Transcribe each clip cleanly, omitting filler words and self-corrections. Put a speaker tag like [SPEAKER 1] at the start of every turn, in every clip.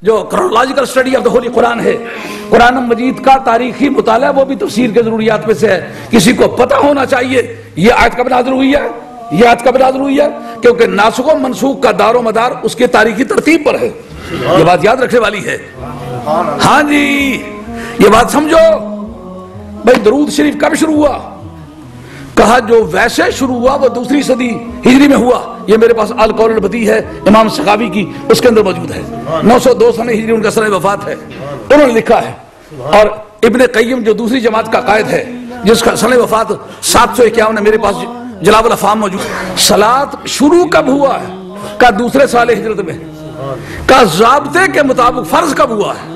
[SPEAKER 1] جو chronological study of the holy Quran ہے، قرآن مجید کا تاریخی مطالعہ، وہ بھی تفسیر کے ضروریات میں سے ہے. کسی کو پتہ ہونا چاہیے یہ آیت کب نازل ہوئی ہے، یہ آیت کب نازل ہوئی ہے، کیونکہ ناسخ و منسوخ کا دار و مدار اس کے تاریخی ترتیب پر ہے. یہ بات یاد رکھنے والی ہے. ہاں جی یہ بات سمجھو. بھائی درود شریف کب شروع ہوا؟ کہا جو ویسے شروع ہوا وہ 2 صدی ہجری میں ہوا. یہ میرے پاس القول البدیع ہے امام سخاوی کی، اس کے اندر موجود ہے. 902 سنہ ہجری ان کا سنہ وفات ہے. انہوں نے لکھا ہے. اور ابن قیم جو دوسری جماعت کا قائد ہے، جس کا سنہ وفات 751 ہے، میرے پاس جلاب الافہام موجود. صلاۃ شروع کب ہوا ہے؟ کا 2 سال ہجرت میں. کا ضابطے کے مطابق فرض کب ہوا ہے؟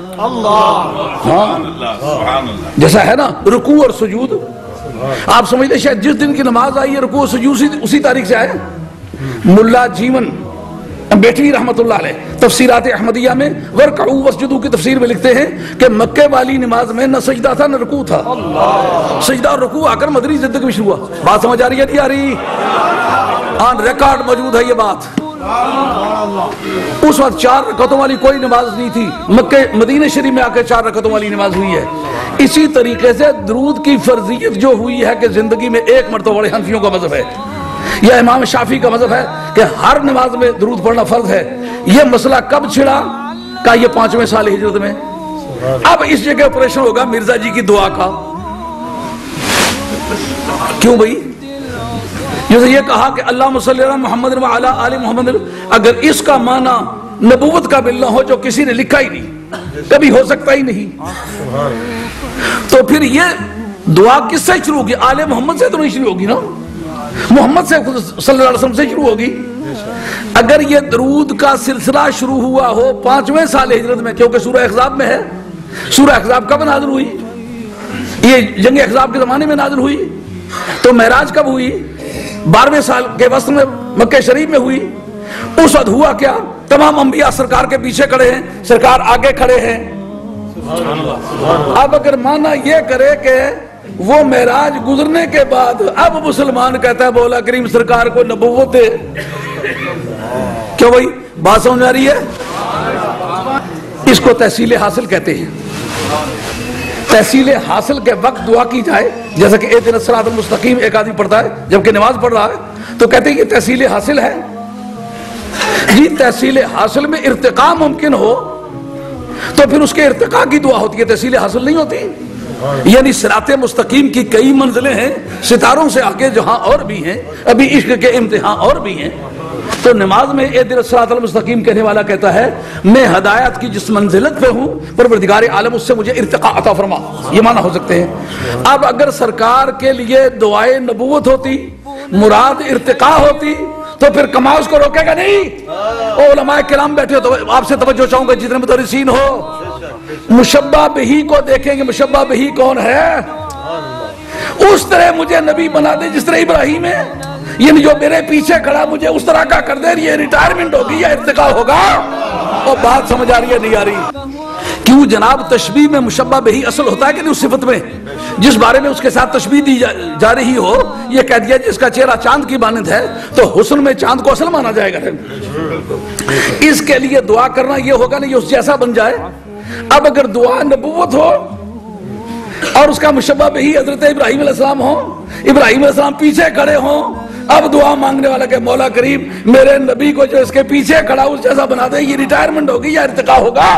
[SPEAKER 1] جیسا ہے نا رکوع اور سجود. آپ سمجھتے شاید جس دن کی نماز آئی ہے رکوع و سجود اسی تاریخ سے آئے. ملا جیون بیٹوی رحمت اللہ علیہ تفسیرات احمدیہ میں ورکعوا واسجدوا کی تفسیر میں لکھتے ہیں کہ مکے والی نماز میں نہ سجدہ تھا نہ رکوع تھا. سجدہ اور رکوع آ کر مدنی زندگی میں شروع ہوا. بات سمجھ آ رہی ہے نہیں آ رہی؟ آن ریکارڈ موجود ہے یہ بات. اس وقت 4 رکعتوں والی کوئی نماز نہیں تھی. مکہ مدینہ شریف میں آ کے 4 رکعتوں والی نماز ہوئی ہے. اسی طریقے سے درود کی فرضیت جو ہوئی ہے کہ زندگی میں 1 مرتبہ پڑھے، حنفیوں کا مذہب ہے، یا امام شافعی کا مذہب ہے کہ ہر نماز میں درود پڑھنا فرض ہے. یہ مسئلہ کب چھڑا؟ کہ یہ 5ویں سال ہجرت میں. اب اس جگہ آپریشن ہوگا مرزا جی کی دعا کا. کیوں بھائی؟ جیسے یہ کہا کہ اللہم صلی علی محمد و علی آل محمد، اگر اس کا معنی نبوت کا بل نہ ہو جو کسی نے لکھا ہی نہیں، کبھی ہو سکتا ہی نہیں، تو پھر یہ دعا کس سے شروع ہوگی؟ آل محمد سے تو نہیں شروع ہوگی نا، محمد سے صلی اللہ علیہ وسلم سے شروع ہوگی. اگر یہ درود کا سلسلہ شروع ہوا ہو 5ویں سال ہجرت میں، کیونکہ سورہ احزاب میں ہے. سورہ احزاب کب نازل ہوئی؟ یہ جنگ احزاب کے زمانے میں نازل ہوئی. تو معراج کب ہوئی؟ 12ویں سال کے وسط میں مکہ شریف میں ہوئی. اس وقت ہوا کیا؟ تمام انبیاء سرکار کے پیچھے کھڑے ہیں، سرکار آگے کھڑے ہیں. اب اگر مانا یہ کرے کہ وہ معراج گزرنے کے بعد اب مسلمان کہتا ہے مولا کریم سرکار کو نبوت دے، کیوں بھائی بات سمجھ آ رہی ہے؟ اس کو تحصیل حاصل کہتے ہیں. تحصیل حاصل کے وقت دعا کی جائے، جیسا کہ اہدنا الصراط المستقیم ایک آدمی پڑھتا ہے جبکہ نماز پڑھ رہا ہے، تو کہتے ہیں یہ تحصیل حاصل ہے. جی تحصیل حاصل میں ارتقاء ممکن ہو تو پھر اس کے ارتقاء کی دعا ہوتی ہے، تحصیل حاصل نہیں ہوتی. یعنی صراط مستقیم کی کئی منزلیں ہیں، ستاروں سے آگے جہاں اور بھی ہیں، ابھی عشق کے امتحان اور بھی ہیں. تو نماز میں اہدنا الصراط المستقیم کہنے والا کہتا ہے میں ہدایت کی جس منزلت پہ ہوں پروردگار عالم اس سے مجھے ارتقاء عطا فرما. یہ معنی ہو سکتے ہیں. اب اگر سرکار کے لیے دعائے نبوت ہوتی، مراد ارتقاء ہوتی، تو پھر کما اس کو روکے گا نہیں. علماء کرام بیٹھے ہو تو آپ سے توجہ چاہوں گا جتنے مدرسین ہو، مشبہ بہی کو دیکھیں گے. مشبہ بہی کون ہے؟ اس طرح مجھے نبی بنا دے جس طرح ابراہیم ہے، یعنی جو میرے پیچھے کھڑا مجھے اس طرح کا کر دے. یہ ریٹائرمنٹ ہوگی یا ارتقاء ہوگا؟ اور بات سمجھ آ رہی ہے نہیں آ رہی؟ کیوں جناب تشبیہ میں مشبہ بہی اصل ہوتا ہے کہ نہیں؟ اس صفت میں جس بارے میں اس کے ساتھ تشبیہ دی جا رہی ہو، یہ کہہ دیا جس کا چہرہ چاند کی مانند ہے تو حسن میں چاند کو اصل مانا جائے گا. اس کے لیے دعا کرنا یہ ہوگا نہیں اس جیسا بن جائے. اب اگر دعا نبوت ہو اور اس کا مشبہ بہی حضرت ابراہیم علیہ السلام ہو، ابراہیم علیہ السلام پیچھے کھڑے ہوں، اب دعا مانگنے والا کہ مولا کریم میرے نبی کو جو اس کے پیچھے کھڑا اس جیسا بنا دے، یہ ریٹائرمنٹ ہوگی یا ارتقاء ہوگا؟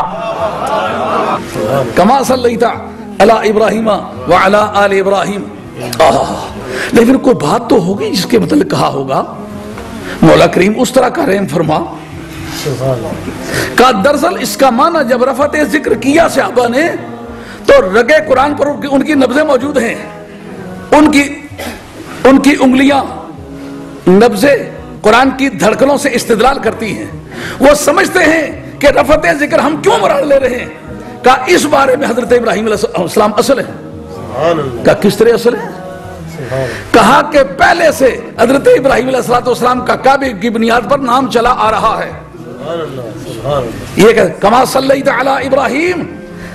[SPEAKER 1] کما صلیت علی ابراہیم وعلی آل ابراہیم. لیکن کوئی بات تو ہوگی جس کے متعلق کہا ہوگا مولا کریم اس طرح کا رحم فرما. کا دراصل اس کا معنی جب رفعت ذکر کیا صحابہ نے تو رگے قرآن پر ان کی نبضیں موجود ہیں، ان کی انگلیاں نبضیں قرآن کی دھڑکنوں سے استدلال کرتی ہیں. وہ سمجھتے ہیں کہ رفعت ذکر ہم کیوں مراد لے رہے ہیں. کہ اس بارے میں حضرت ابراہیم علیہ السلام اصل ہے. کہ کس طرح اصل ہے؟ کہا کہ پہلے سے حضرت ابراہیم علیہ السلام کا کعبے کی بنیاد پر نام چلا آ رہا ہے. یہ کہ کما صلیت علی ابراہیم،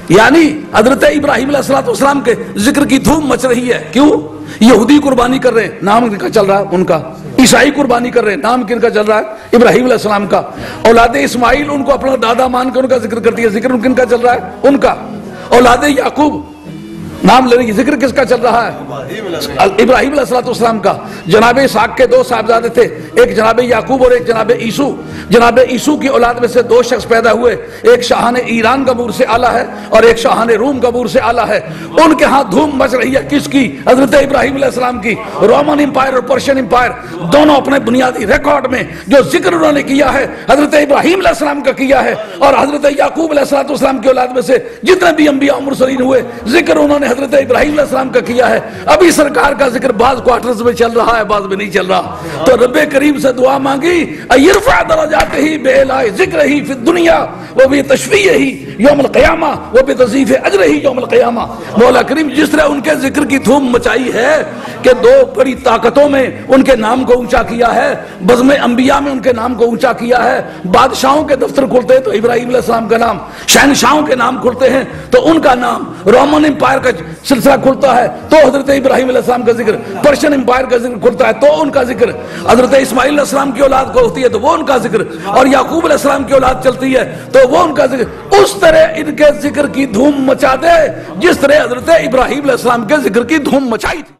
[SPEAKER 1] یعنی حضرت ابراہیم علیہ السلام کے ذکر کی دھوم مچ رہی ہے. کیوں؟ یہودی قربانی کر رہے ہیں، نام کا چل رہا ہے ان کا. عیسائی قربانی کر رہے ہیں، نام کن کا چل رہا ہے؟ ابراہیم علیہ السلام کا۔ اولاد اسماعیل ان کو اپنا دادا مان کر ان کا ذکر کرتی ہے، ذکر کن کا چل رہا ہے؟ ان کا۔ اولاد یعقوب نام لے رہی، ذکر کس کا چل رہا ہے؟ ابراہیم علیہ السلام کا۔ جناب اسحاق کے دو صاحبزادے تھے، ایک جناب یعقوب اور ایک جناب عیسو۔ جناب عیسو کی اولاد میں سے دو شخص پیدا ہوئے، ایک شاہان ایران گبور سے آلہ ہے اور ایک شاہان روم گبور سے آلہ ہے۔ ان کے ہاں دھوم مچ رہی ہے، کس کی؟ حضرت ابراہیم علیہ السلام کی۔ رومن امپائر اور پرشین امپائر دونوں اپنے بنیادی ریکارڈ میں جو ذکر انہوں نے کیا ہے حضرت ابراہیم علیہ السلام کا کیا ہے، اور حضرت یعقوب علیہ السلام کی اولاد میں سے جتنے بھی انبیاء و مرسلین ہوئے ذکر انہوں نے حضرت ابراہیم علیہ السلام کا کیا ہے۔ ابھی سرکار کا ذکر بعض کوارٹرز میں چل رہا ہے، بعض میں نہیں چل رہا، تو رب کریم سے دعا مانگی ایرفع درجاتہ بإعلاء ذکرہ فی الدنیا وبتشفیعہ یوم القیامہ وبتضعیف اجرہ یوم القیامہ۔ مولا کریم جس طرح ان کے ذکر کی دھوم مچائی ہے کہ دو بڑی طاقتوں میں ان کے نام کو اونچا کیا ہے، بزم انبیاء میں ان کے نام کو اونچا کیا ہے، بادشاہوں کے دفتر کھلتے ہیں تو ابراہیم علیہ السلام کا نام، شہنشاہوں کے نام کھلتے ہیں تو ان کا نام، رومن امپائر کا سلسلہ کھلتا ہے تو حضرت ابراہیم علیہ السلام کا ذکر، پرشین امپائر کا ذکر کھلتا ہے تو ان کا ذکر، حضرت اسماعیل علیہ السلام کی اولاد کو ہوتی ہے تو وہ ان کا ذکر، اور یعقوب علیہ السلام کی اولاد چلتی ہے تو وہ ان کا ذکر۔ اس طرح ان کے ذکر کی دھوم مچا دے جس طرح حضرت ابراہیم علیہ السلام کے ذکر کی دھوم مچائی تھی۔